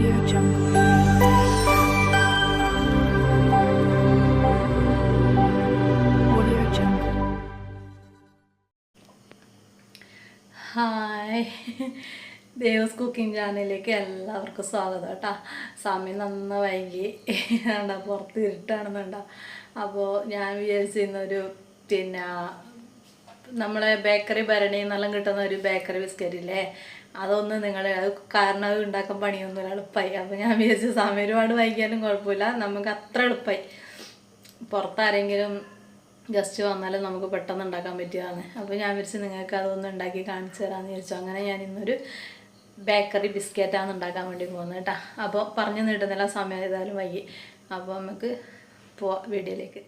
Audio Jungle. Audio Jungle. Hi, Devas cooking ചാനലിലേക്ക് എല്ലാവർക്കും സ്വാഗതം കേട്ടോ. സമയം നന്ന വൈകി കണ്ടോ, പുറത്ത് ഇരുട്ടാണെന്നുണ്ടോ. അപ്പോൾ ഞാൻ വിചാരിച്ചിരുന്നൊരു നമ്മളെ ബേക്കറി ഭരണി എന്നെല്ലാം കിട്ടുന്ന ഒരു ബേക്കറി ബിസ്ക്കറ്റ് ഇല്ലേ, അതൊന്ന് നിങ്ങളെ കാരണം അത് ഉണ്ടാക്കാൻ പണിയൊന്നുമില്ല, എളുപ്പമായി. അപ്പോൾ ഞാൻ വിചാരിച്ച സമയം ഒരുപാട് വൈകിയാലും കുഴപ്പമില്ല, നമുക്ക് അത്ര എളുപ്പമായി. പുറത്താരെങ്കിലും ജസ്റ്റ് വന്നാലും നമുക്ക് പെട്ടെന്ന് ഉണ്ടാക്കാൻ പറ്റിയതാണ്. അപ്പോൾ ഞാൻ വിചാരിച്ച് നിങ്ങൾക്ക് അതൊന്ന് ഉണ്ടാക്കി കാണിച്ചു തരാമെന്ന് വിചാരിച്ചു. അങ്ങനെ ഞാൻ ഇന്നൊരു ബേക്കറി ബിസ്ക്കറ്റാണ് ഉണ്ടാക്കാൻ വേണ്ടി പോകുന്നത് കേട്ടോ. അപ്പോൾ പറഞ്ഞു നീട്ടുന്നില്ല, സമയം ഏതായാലും വൈകി. അപ്പോൾ നമുക്ക് പോവാം വീഡിയോയിലേക്ക്.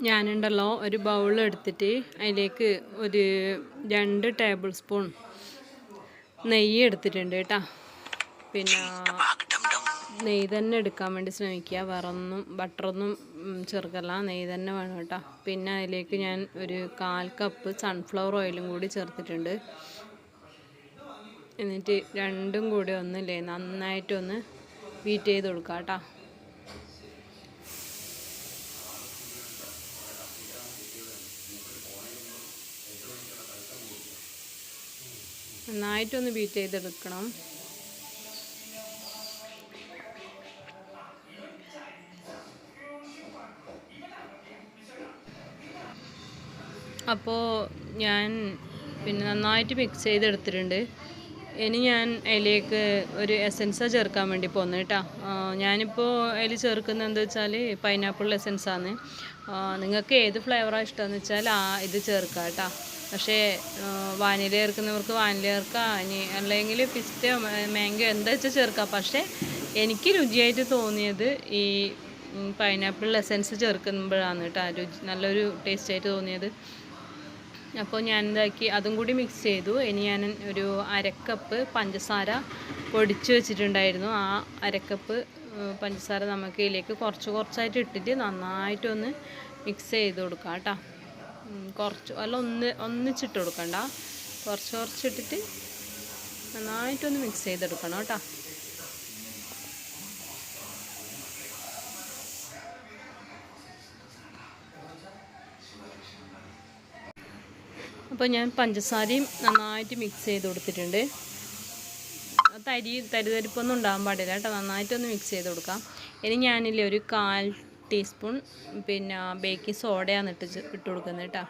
ഞാനുണ്ടല്ലോ ഒരു ബൗൾ എടുത്തിട്ട് അതിലേക്ക് ഒരു 2 ടേബിൾ സ്പൂൺ നെയ്യ് എടുത്തിട്ടുണ്ട് കേട്ടോ. പിന്നെ നെയ്യ് തന്നെ എടുക്കാൻ വേണ്ടി ശ്രമിക്കുക, വേറൊന്നും ബട്ടറൊന്നും ചേർക്കല്ല, നെയ്യ് തന്നെ വേണം കേട്ടോ. പിന്നെ അതിലേക്ക് ഞാൻ ഒരു 1/4 കപ്പ് സൺഫ്ലവർ ഓയിലും കൂടി ചേർത്തിട്ടുണ്ട്. എന്നിട്ട് രണ്ടും കൂടി ഒന്നില്ലേ നന്നായിട്ടൊന്ന് ബീറ്റ് ചെയ്ത് കൊടുക്കാം കേട്ടോ. നന്നായിട്ടൊന്ന് ബീറ്റ് ചെയ്തെടുക്കണം. അപ്പോൾ ഞാൻ നന്നായിട്ട് മിക്സ് ചെയ്തെടുത്തിട്ടുണ്ട്. ഇനി ഞാൻ അതിലേക്ക് ഒരു എസൻസാണ് ചേർക്കാൻ വേണ്ടി പോകുന്നത് കേട്ടോ. ഞാനിപ്പോൾ അതിൽ ചേർക്കുന്നത് എന്താ വെച്ചാൽ പൈനാപ്പിൾ എസൻസാണ്. നിങ്ങൾക്ക് ഏത് ഫ്ലേവറാണ് ഇഷ്ടമെന്ന് വെച്ചാൽ ഇത് ചേർക്കാം കേട്ടോ. പക്ഷേ വാനില ചേർക്കുന്നവർക്ക് വാനില ചേർക്കാം, ഇനി അല്ലെങ്കിൽ പിസ്തയോ മാംഗോ എന്താ വെച്ചാൽ ചേർക്കാം. പക്ഷേ എനിക്ക് രുചിയായിട്ട് തോന്നിയത് ഈ പൈനാപ്പിൾ എസൻസ് ചേർക്കുമ്പോഴാണ് കേട്ടോ നല്ലൊരു ടേസ്റ്റായിട്ട് തോന്നിയത്. അപ്പോൾ ഞാൻ എന്താക്കി അതും കൂടി മിക്സ് ചെയ്തു. ഇനി ഞാൻ ഒരു 1/2 കപ്പ് പഞ്ചസാര പൊടിച്ച് വെച്ചിട്ടുണ്ടായിരുന്നു. ആ 1/2 കപ്പ് പഞ്ചസാര നമുക്ക് ഇതിലേക്ക് കുറച്ചായിട്ട് ഇട്ടിട്ട് നന്നായിട്ടൊന്ന് മിക്സ് ചെയ്ത് കൊടുക്കാം കേട്ടോ. ഒന്നിച്ചിട്ട് കൊടുക്കണ്ട, കുറച്ചിട്ടിട്ട് നന്നായിട്ടൊന്ന് മിക്സ് ചെയ്തെടുക്കണം കേട്ടോ. അപ്പോൾ ഞാൻ പഞ്ചസാരയും നന്നായിട്ട് മിക്സ് ചെയ്ത് കൊടുത്തിട്ടുണ്ട്. തരിതരിപ്പൊന്നും ഉണ്ടാകാൻ പാടില്ല കേട്ടോ, നന്നായിട്ടൊന്ന് മിക്സ് ചെയ്ത് കൊടുക്കാം. ഇനി ഞാനില്ലേ ഒരു 1/4 ടീസ്പൂൺ ബേക്കിംഗ് സോഡയാണ് ഇട്ട് കൊടുക്കുന്നത് കേട്ടോ.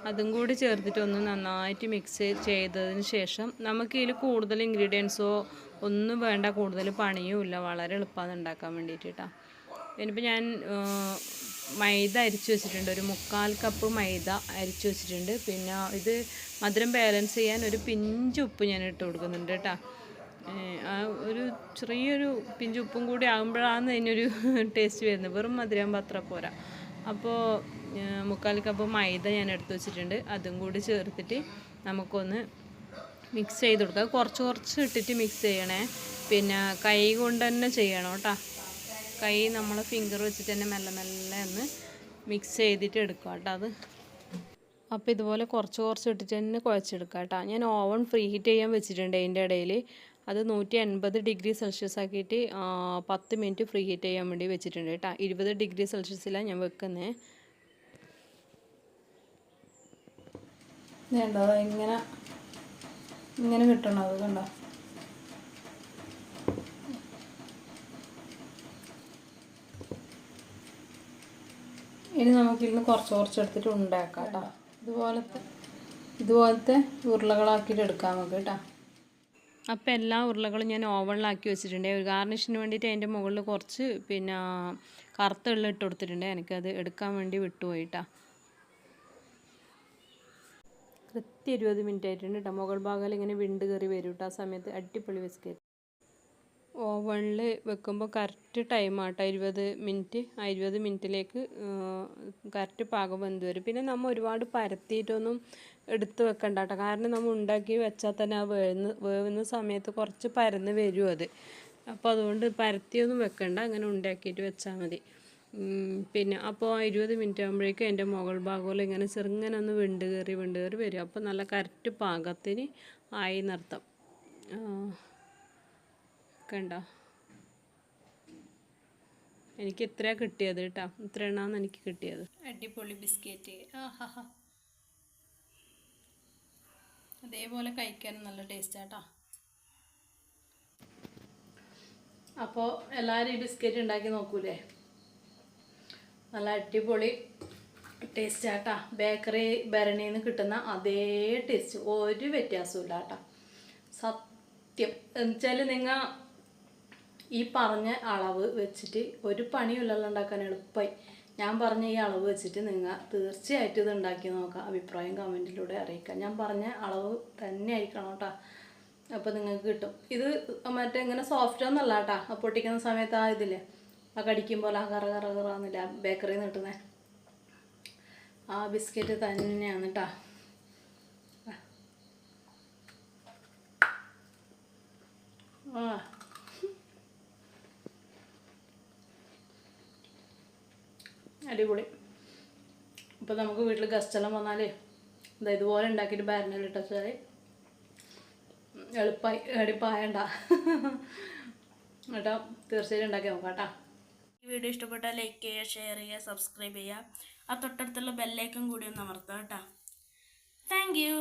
അതും കൂടി ചേർത്തിട്ട് ഒന്ന് നന്നായിട്ട് മിക്സ് ചെയ്തതിന് ശേഷം നമുക്ക് ഇതിൽ കൂടുതൽ ഇൻഗ്രീഡിയൻസോ ഒന്നും വേണ്ട, കൂടുതൽ പണിയും ഇല്ല, വളരെ എളുപ്പമാണ് ഉണ്ടാക്കാൻ വേണ്ടിയിട്ട് കേട്ടോ. ഇനിയിപ്പോൾ ഞാൻ മൈദ അരിച്ച് വെച്ചിട്ടുണ്ട്, ഒരു 1/4 കപ്പ് മൈദ അരിച്ച് വെച്ചിട്ടുണ്ട്. പിന്നെ ഇത് മധുരം ബാലൻസ് ചെയ്യാൻ ഒരു പിഞ്ച് ഉപ്പ് ഞാൻ ഇട്ട് കൊടുക്കുന്നുണ്ട് കേട്ടോ. ഒരു ചെറിയൊരു പിഞ്ച് ഉപ്പും കൂടി ആകുമ്പോഴാണ് അതിനൊരു ടേസ്റ്റ് വരുന്നത്, വെറും മധുരം അത്ര പോരാ. അപ്പോൾ 1/4 കപ്പ് മൈദ ഞാൻ എടുത്ത് വെച്ചിട്ടുണ്ട്, അതും കൂടി ചേർത്തിട്ട് നമുക്കൊന്ന് മിക്സ് ചെയ്ത് കൊടുക്കുക. കുറച്ച് ഇട്ടിട്ട് മിക്സ് ചെയ്യണേ, പിന്നെ കൈ കൊണ്ട് തന്നെ ചെയ്യണം കേട്ടോ. കൈ നമ്മൾ ഫിംഗർ വെച്ചിട്ട് തന്നെ മെല്ലെ ഒന്ന് മിക്സ് ചെയ്തിട്ട് എടുക്കുക കേട്ടോ അത്. അപ്പോൾ ഇതുപോലെ കുറച്ച് ഇട്ടിട്ട് തന്നെ കുഴച്ചെടുക്കുക കേട്ടോ. ഞാൻ ഓവൻ ഫ്രീ ഹീറ്റ് ചെയ്യാൻ വെച്ചിട്ടുണ്ട് അതിൻ്റെ ഇടയിൽ. അത് 180 ഡിഗ്രി സെൽഷ്യസ് ആക്കിയിട്ട് 10 മിനിറ്റ് ഫ്രീ ഹീറ്റ് ചെയ്യാൻ വേണ്ടി വെച്ചിട്ടുണ്ട് കേട്ടോ. 20 ഡിഗ്രി സെൽഷ്യസിലാണ് ഞാൻ വെക്കുന്നത്. വേണ്ടോ ഇങ്ങനെ കിട്ടണം, അത് കണ്ടോ. ഇനി നമുക്കിന്ന് കുറച്ച് എടുത്തിട്ട് ഉണ്ടാക്കാം കേട്ടോ. ഇതുപോലത്തെ ഉരുളകളാക്കിയിട്ട് എടുക്കാം നമുക്ക് കേട്ടോ. അപ്പോൾ എല്ലാ ഉരുളകളും ഞാൻ ഓവണിലാക്കി വെച്ചിട്ടുണ്ട്. ഒരു ഗാർണിഷിന് വേണ്ടിയിട്ട് അതിൻ്റെ മുകളിൽ കുറച്ച് കറുത്ത എള്ള് ഇട്ട് കൊടുത്തിട്ടുണ്ട്. എനിക്കത് എടുക്കാൻ വേണ്ടി വിട്ടുപോയി കേട്ടോ. കൃത്യം 20 മിനിറ്റ് ആയിട്ടുണ്ട് കേട്ടോ. മുകൾ ഭാഗം ഇങ്ങനെ വിണ്ട് കയറി വരും കേട്ടോ. ആ സമയത്ത് അടിപൊളി ബിസ്ക്കറ്റ്. ഓവണിൽ വെക്കുമ്പോൾ കറക്റ്റ് ടൈമാട്ടോ 20 മിനിറ്റ്. ആ 20 മിനിറ്റിലേക്ക് കറക്റ്റ് പാകം വെന്ത് വരും. പിന്നെ നമ്മൾ ഒരുപാട് പരത്തിയിട്ടൊന്നും എടുത്ത് വെക്കണ്ട കേട്ടോ, കാരണം നമ്മൾ ഉണ്ടാക്കി വെച്ചാൽ തന്നെ ആ വേവുന്ന സമയത്ത് കുറച്ച് പരന്ന് വരും അത്. അപ്പോൾ അതുകൊണ്ട് പരത്തിയൊന്നും വെക്കണ്ട, അങ്ങനെ ഉണ്ടാക്കിയിട്ട് വെച്ചാൽ മതി. പിന്നെ അപ്പോൾ 20 മിനിറ്റ് ആകുമ്പോഴേക്കും എൻ്റെ മുകൾ ഭാഗം ഇങ്ങനെ ചെറുങ്ങനെ ഒന്ന് വിണ്ട് കയറി വരും. അപ്പോൾ നല്ല കറക്റ്റ് പാകത്തിന് ആയി നിർത്താം. കണ്ടോ, എനിക്ക് ഇത്രയാണ് കിട്ടിയത് കേട്ടോ. ഇത്ര എണ്ണമാണ് എനിക്ക് കിട്ടിയത്. അടിപൊളി ബിസ്ക്കറ്റ്. ആഹാ, അതേപോലെ കഴിക്കാനും നല്ല ടേസ്റ്റാട്ടോ. അപ്പോൾ എല്ലാവരും ഈ ബിസ്ക്കറ്റ് ഉണ്ടാക്കി നോക്കൂലേ? നല്ല അടിപൊളി ടേസ്റ്റാട്ടാ. ബേക്കറി ഭരണിയിൽ നിന്ന് കിട്ടുന്ന അതേ ടേസ്റ്റ്, ഒരു വ്യത്യാസവും ഇല്ല കേട്ടോ. സത്യം എന്നുവെച്ചാൽ നിങ്ങൾ ഈ പറഞ്ഞ അളവ് വെച്ചിട്ട് ഒരു പണിയില്ലല്ലോ ഉണ്ടാക്കാൻ, എളുപ്പമായി. ഞാൻ പറഞ്ഞ ഈ അളവ് വെച്ചിട്ട് നിങ്ങൾ തീർച്ചയായിട്ടും ഇത് ഉണ്ടാക്കി നോക്കാം. അഭിപ്രായം കമൻറ്റിലൂടെ അറിയിക്കാം. ഞാൻ പറഞ്ഞ അളവ് തന്നെ ആയിരിക്കണം കേട്ടോ. അപ്പോൾ നിങ്ങൾക്ക് കിട്ടും. ഇത് മറ്റേ ഇങ്ങനെ സോഫ്റ്റ് ഒന്നല്ല കേട്ടോ. പൊട്ടിക്കുന്ന സമയത്ത് ആ ഇതില്ലേ, ആ കടിക്കുമ്പോൾ ആ കറ കറ കറാന്നില്ല ബേക്കറിയിൽ നിന്ന് കിട്ടുന്നത് ആ ബിസ്ക്കറ്റ് തന്നെയാണ് കേട്ടോ. ആ അടിപൊളി. ഇപ്പോൾ നമുക്ക് വീട്ടിൽ ഗസ്റ്റെല്ലാം വന്നാലേ ഇതുപോലെ ഉണ്ടാക്കിയിട്ട് ബാരനിലിട്ട് വെച്ചാൽ എളുപ്പമായി, എടിപ്പായണ്ട കേട്ടോ. തീർച്ചയായിട്ടും ഉണ്ടാക്കി നോക്കാം കേട്ടോ. ഈ വീഡിയോ ഇഷ്ടപ്പെട്ടാൽ ലൈക്ക് ചെയ്യുക, ഷെയർ ചെയ്യുക, സബ്സ്ക്രൈബ് ചെയ്യുക. ആ തൊട്ടടുത്തുള്ള ബെല്ലൈക്കൺ കൂടി ഒന്ന് അമർത്തുക കേട്ടോ. Thank you.